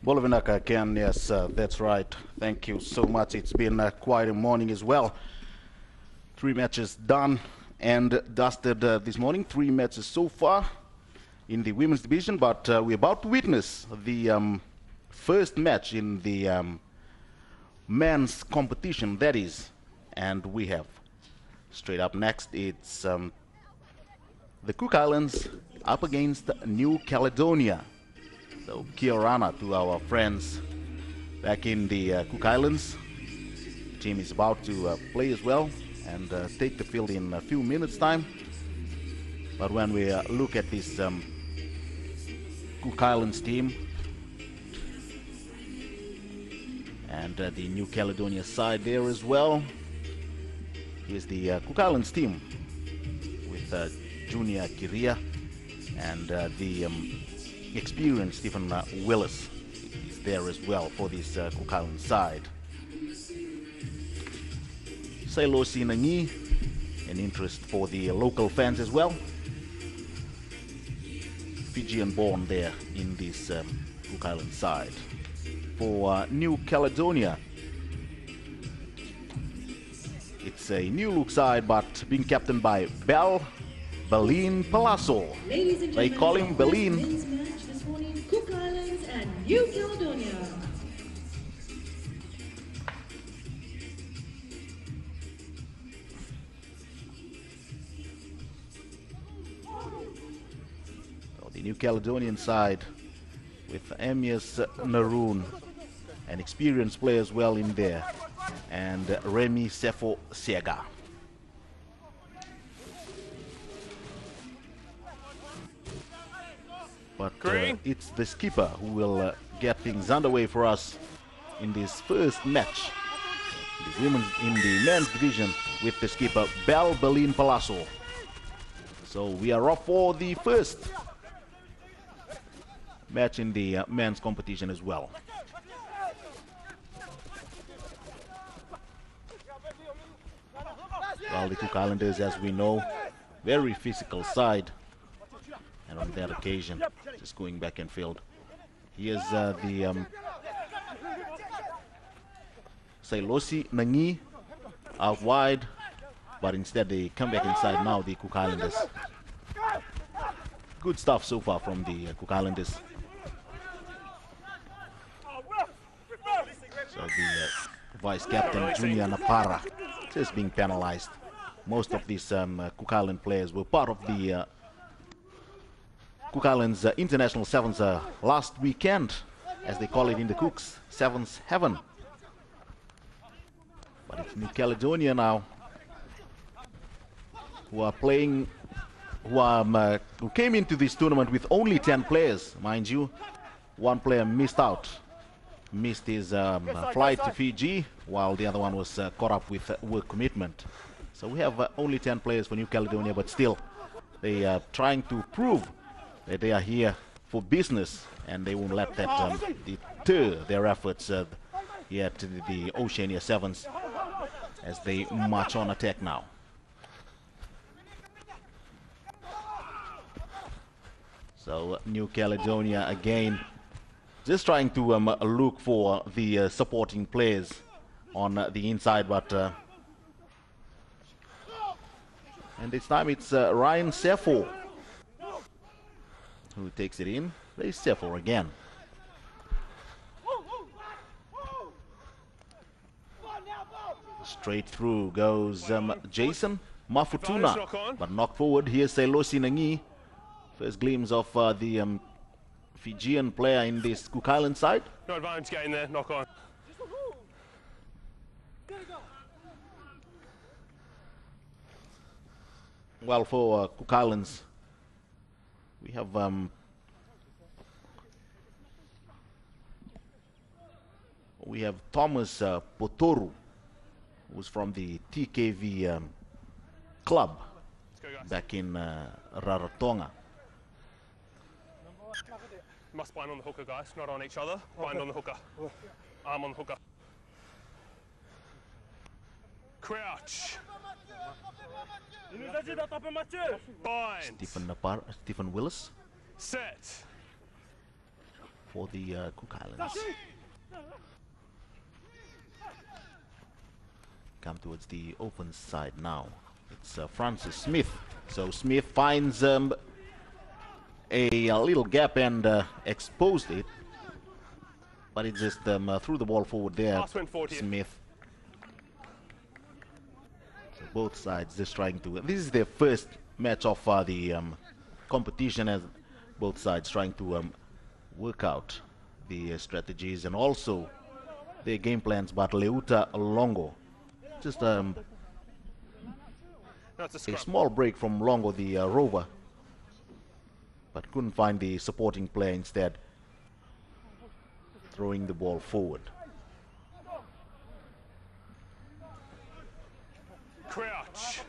Bolovinaka again, yes, that's right. Thank you so much. It's been quite a morning as well. 3 matches done and dusted this morning. 3 matches so far in the women's division, but we're about to witness the first match in the men's competition, that is. And we have, straight up next, it's the Cook Islands up against New Caledonia. So Kiorana to our friends back in the Cook Islands. The team is about to play as well and take the field in a few minutes time. But when we look at this Cook Islands team and the New Caledonia side there as well, here's the Cook Islands team with Junior Kiria and the experienced Stephen Willis is there as well for this Cook Islands side. Sailosi Nangi, an interest for the local fans as well. Fijian born there in this Cook Islands side. For New Caledonia, it's a new look side but being captained by Belin Palazzo. They call him Belin. Cook Islands and New Caledonia. So the New Caledonian side with Amias Naroon, an experienced player as well in there, and Remy Sefo Siega. But it's the skipper who will get things underway for us in this first match. The women in the men's division with the skipper Belin Palazzo. So we are off for the first match in the men's competition as well. Well, the Cook Islanders, as we know, very physical side. And on that occasion, just going back in field. Here's the Sailosi Nangi out wide, but instead they come back inside now, the Cook Islanders. Good stuff so far from the Cook Islanders. So the vice captain Junior Napara just being penalized. Most of these Cook Island players were part of the Cook Islands International 7's last weekend, as they call it in the Cooks, 7's Heaven. But it's New Caledonia now who are playing, who came into this tournament with only 10 players, mind you. One player missed out, missed his flight to Fiji, while the other one was caught up with work commitment. So we have only 10 players for New Caledonia, but still they are trying to prove that they are here for business, and they won't let that deter their efforts here to the Oceania 7's as they march on attack now. So New Caledonia again just trying to look for the supporting players on the inside, but and this time it's Ryan Sefo who takes it in. There's Sefo again. Straight through goes Jason Mafutuna, but knocked forward. Here's Sailosi Nangi. First glimpse of the Fijian player in this Cook Island side. No advantage getting there, knock on. Well, for Cook Islands, we have Thomas Potoru, who's from the TKV club back in Rarotonga. Must bind on the hooker, guys, not on each other. Bind on the hooker. Arm on the hooker. Crouch. Bind. Stephen Willis. Set. for the Cook Islands. Come towards the open side now. It's Francis Smith. So Smith finds a little gap and exposed it. But it just threw the ball forward there, Smith. So both sides just trying to... This is their first match of the competition, as both sides trying to work out the strategies and also their game plans. But Leuta Longo, just a small break from Longo, the rover, but couldn't find the supporting player, instead throwing the ball forward. Crouch.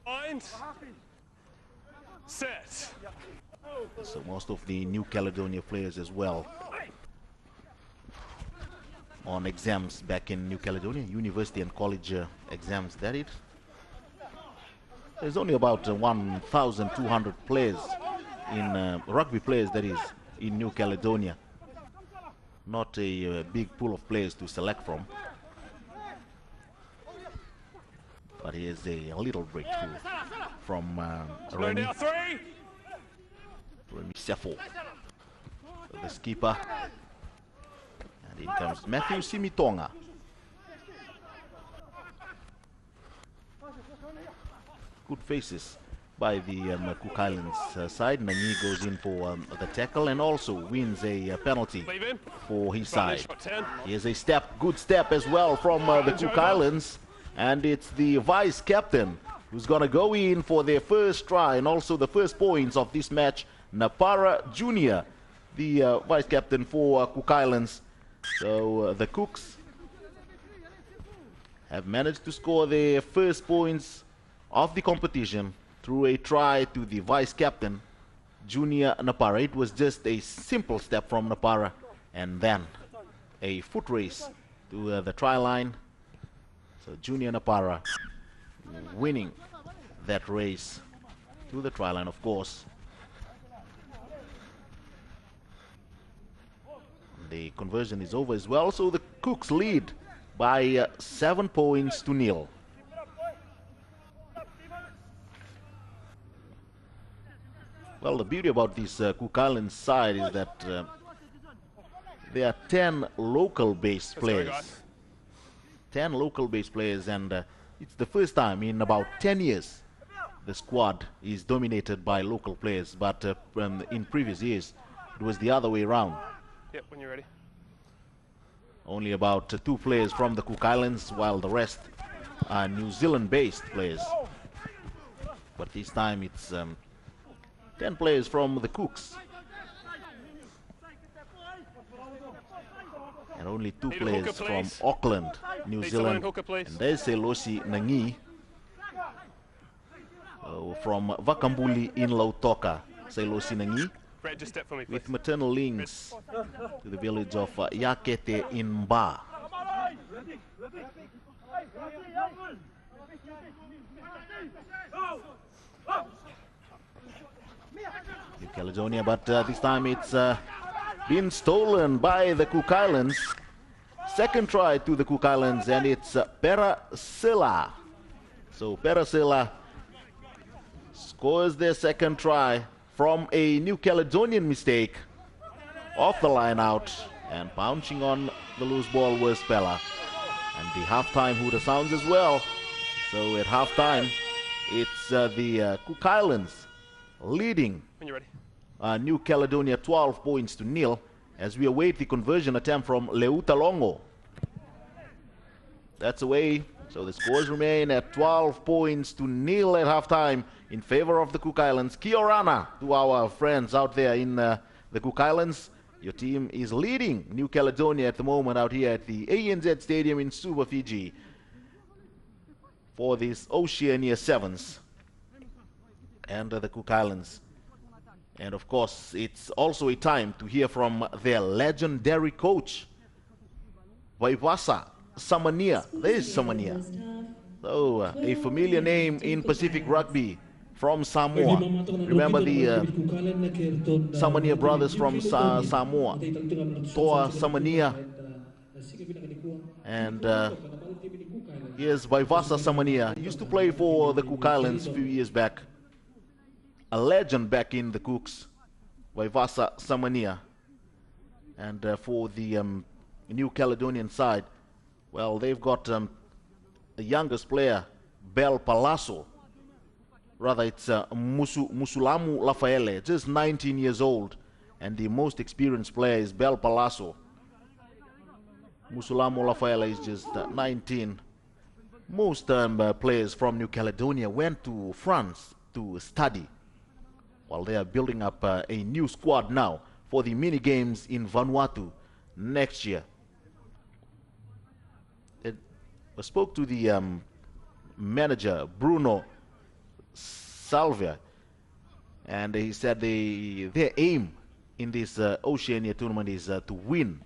Bind. Set. So most of the New Caledonia players as well on exams back in New Caledonia, university and college exams, that is. There's only about 1,200 players in rugby players, that is, in New Caledonia. Not a big pool of players to select from. But here's a little breakthrough from Remy Sefo, the skipper. And in comes Matthew Simitonga. Good faces by the Cook Islands side. Nanyi goes in for the tackle and also wins a penalty for his side. Here's a step, good step as well from the Cook Islands. And it's the vice captain who's going to go in for their first try and also the first points of this match, Napara Jr., the vice captain for Cook Islands. So the Cooks have managed to score their first points of the competition through a try to the vice captain, Junior Napara. It was just a simple step from Napara and then a foot race to the try line. So Junior Napara winning that race to the try line, of course. The conversion is over as well, so the Cooks lead by 7 points to 0. Well, the beauty about this Cook Islands side is that there are 10 local-based players. 10 local-based players, and it's the first time in about 10 years the squad is dominated by local players, but in previous years it was the other way around. Yep, when you're ready. Only about 2 players from the Cook Islands, while the rest are New Zealand-based players. But this time it's 10 players from the Cooks. And only 2 players from Auckland, New Zealand. And there's Selosi Nangi from Vakambuli in Lautoka. Selosi Nangi with maternal links to the village of Yakete in Ba. New Caledonia, but this time it's been stolen by the Cook Islands. Second try to the Cook Islands, and it's Perasela. So Perasela scores their second try from a New Caledonian mistake. Off the line out, and pouncing on the loose ball was Pella. And the halftime hooter sounds as well. So at halftime, it's the Cook Islands leading When you're ready. New Caledonia 12 points to 0 as we await the conversion attempt from Leuta Longo. That's away, so the scores remain at 12 points to 0 at halftime in favor of the Cook Islands. Kia orana to our friends out there in the Cook Islands. Your team is leading New Caledonia at the moment out here at the ANZ Stadium in Suva, Fiji, for this Oceania 7's and the Cook Islands. And of course, it's also a time to hear from their legendary coach, Waivasa Samania. There is Samania. So, a familiar name in Pacific Rugby. from Samoa. Remember the Samania brothers from Samoa, Toa Samania, and here's Vaivasa Samania. He used to play for the Cook Islands a few years back. A legend back in the Cooks, Vaivasa Samania. And for the New Caledonian side, well, they've got the youngest player, Bel Palazzo. Rather, it's Musulamu Lafaele, just 19 years old. And the most experienced player is Bel Palazzo. Musulamu Lafaele is just 19. Most players from New Caledonia went to France to study, while they are building up a new squad now for the mini games in Vanuatu next year. I spoke to the manager, Bruno Salvia, and he said their aim in this Oceania tournament is to win,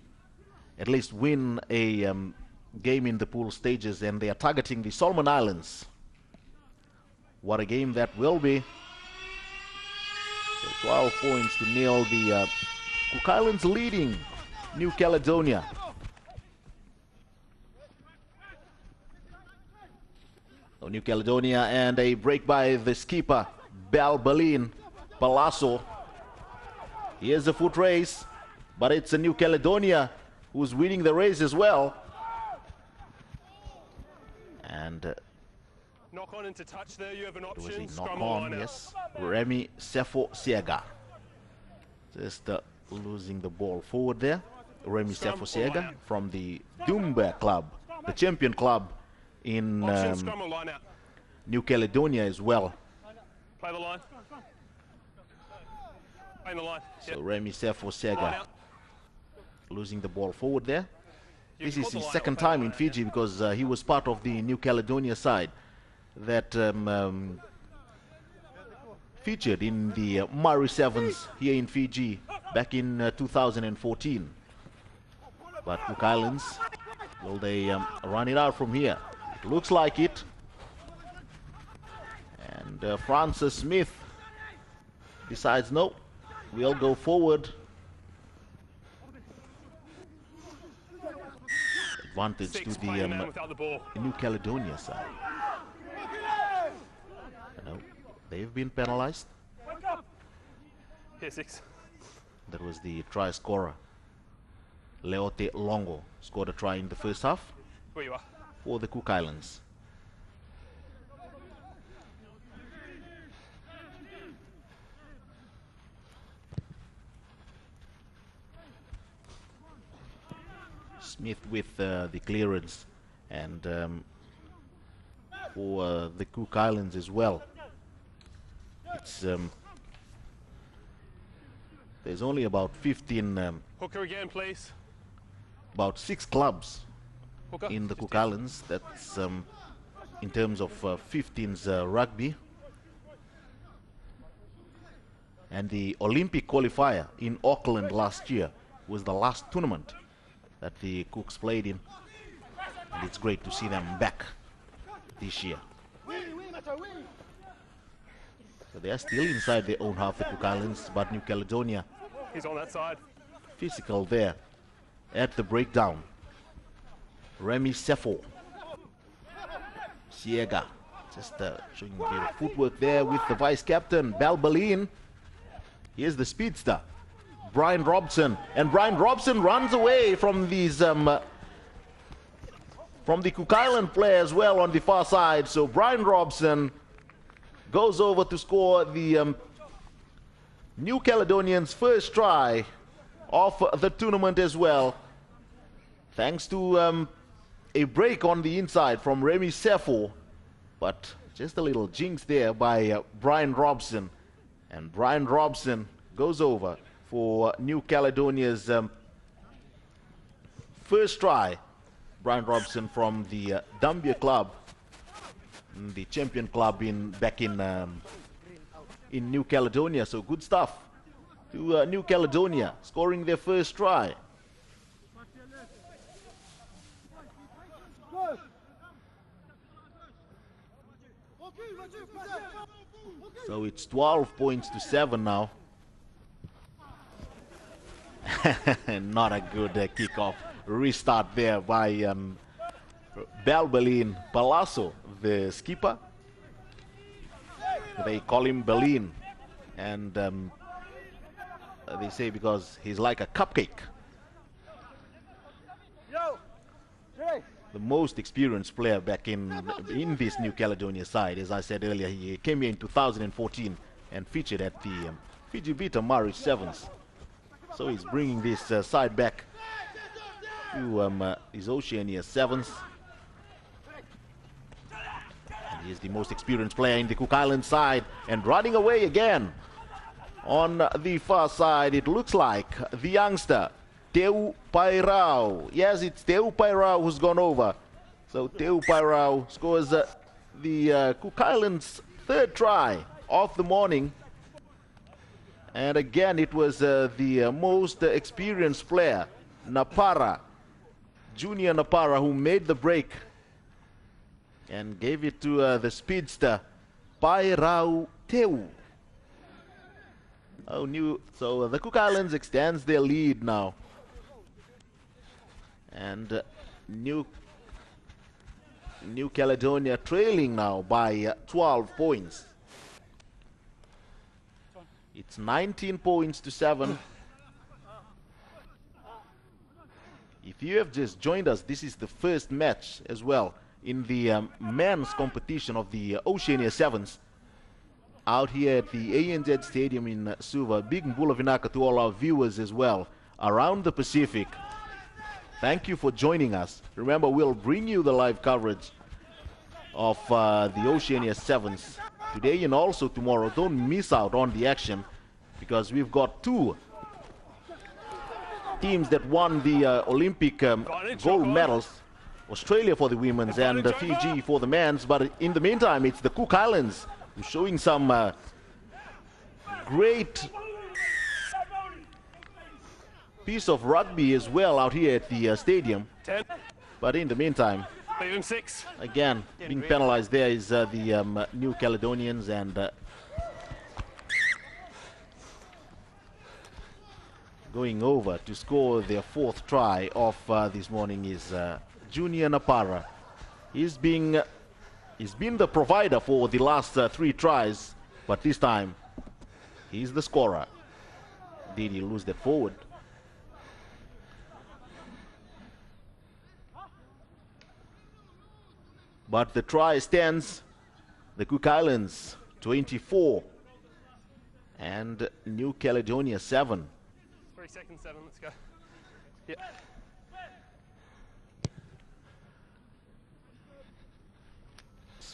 at least win a game in the pool stages, and they are targeting the Solomon Islands. What a game that will be. So 12 points to nil. The Cook Islands leading New Caledonia. So New Caledonia, and a break by the skipper, Balbalin Palazzo. Here's a foot race, but it's a New Caledonia who's winning the race as well. And knock on into touch there, you have an it was option. a knock Scrum on, line yes. Remy Sefo Siega. Just losing the ball forward there. Remy Sefo Siega from the Dumba club, the champion club in scrum or line out. New Caledonia as well. Play the line. Play the line. So Remy Sefo Siega losing the ball forward there. This is his second time in Fiji, because he was part of the New Caledonia side that featured in the Murray 7's here in Fiji back in 2014. But Cook Islands, will they run it out from here? It looks like it. And Francis Smith decides, no, we'll go forward. Advantage to the New Caledonia side. No, they've been penalized. Here, 6. That was the try scorer. Leote Longo scored a try in the first half Where you are. for the Cook Islands. Smith with the clearance, and for the Cook Islands as well. It's there's only about 15, Hooker again, please. about 6 clubs Hooker. in the Cook Islands. That's in terms of 15's rugby. And the Olympic qualifier in Auckland last year was the last tournament that the Cooks played in, and it's great to see them back this year. So they are still inside their own half, the Cook Islands, but New Caledonia, He's on that side. physical there at the breakdown. Remy Sefo Siega just showing a bit of footwork there with the vice captain Balbalin. Here's the speedster Brian Robson, and Brian Robson runs away from these from the Cook Island player as well on the far side. So Brian Robson goes over to score the New Caledonians' first try of the tournament as well, thanks to a break on the inside from Remy Sefo, but just a little jinx there by Brian Robson, and Brian Robson goes over for New Caledonia's first try. Brian Robson from the Dumbia club, the champion club back in New Caledonia. So good stuff to New Caledonia, scoring their first try. So it's 12 points to 7 now. Not a good kickoff. Restart there by Balbelin Palazzo, the skipper. They call him Belin, and they say because he's like a cupcake. The most experienced player back in this New Caledonia side. As I said earlier, he came here in 2014 and featured at the Fiji Vita Mari 7's. So he's bringing this side back to his Oceania 7's. And he is the most experienced player in the Cook Island side, and running away again. On the far side, it looks like the youngster Teu Pairao. Yes, it's Teu Pairao who's gone over. So Teu Pairao scores the Cook Islands' third try of the morning. And again, it was the most experienced player, Napara, Junior Napara, who made the break and gave it to the speedster, Pairao Teu. So the Cook Islands extends their lead now. And New Caledonia trailing now by 12 points. It's 19 points to 7. If you have just joined us, this is the first match as well in the men's competition of the Oceania 7's out here at the ANZ Stadium in Suva. Big mbula vinaka to all our viewers as well around the Pacific. Thank you for joining us. Remember, we'll bring you the live coverage of the Oceania 7's today and also tomorrow. Don't miss out on the action, because we've got two teams that won the Olympic gold medals. Australia for the women's and Fiji for the men's. But in the meantime, it's the Cook Islands who's showing some great piece of rugby as well out here at the stadium. 10. But in the meantime, Leave him 6. again, being penalized there is the New Caledonians, and going over to score their fourth try of this morning is Junior Napara. He's been the provider for the last 3 tries, but this time he's the scorer. Did he lose that forward? But the try stands. The Cook Islands 24 and New Caledonia 7. 3 seconds, 7. Let's go. Yeah.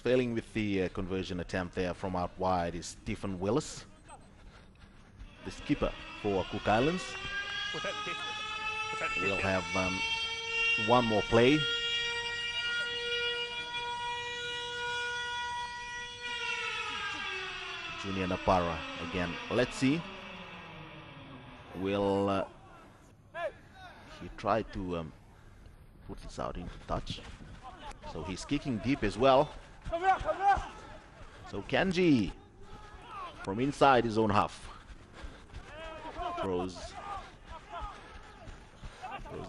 Failing with the conversion attempt there from out wide is Stephen Willis, the skipper for Cook Islands. We'll have one more play. Junior Napara again. Let's see. Will he try to put this out into touch? So he's kicking deep as well. So Kanji from inside his own half throws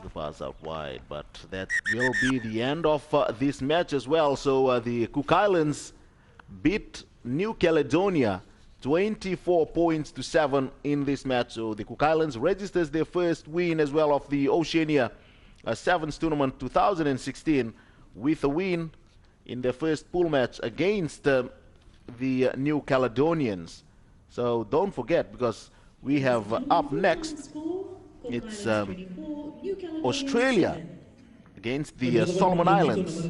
the pass out wide, but that will be the end of this match as well. So the Cook Islands beat New Caledonia 24 points to 7 in this match. So the Cook Islands registers their first win as well of the Oceania 7's tournament 2016 with a win in their first pool match against the New Caledonians. So don't forget, because we have up next, it's Australia against the Solomon Islands.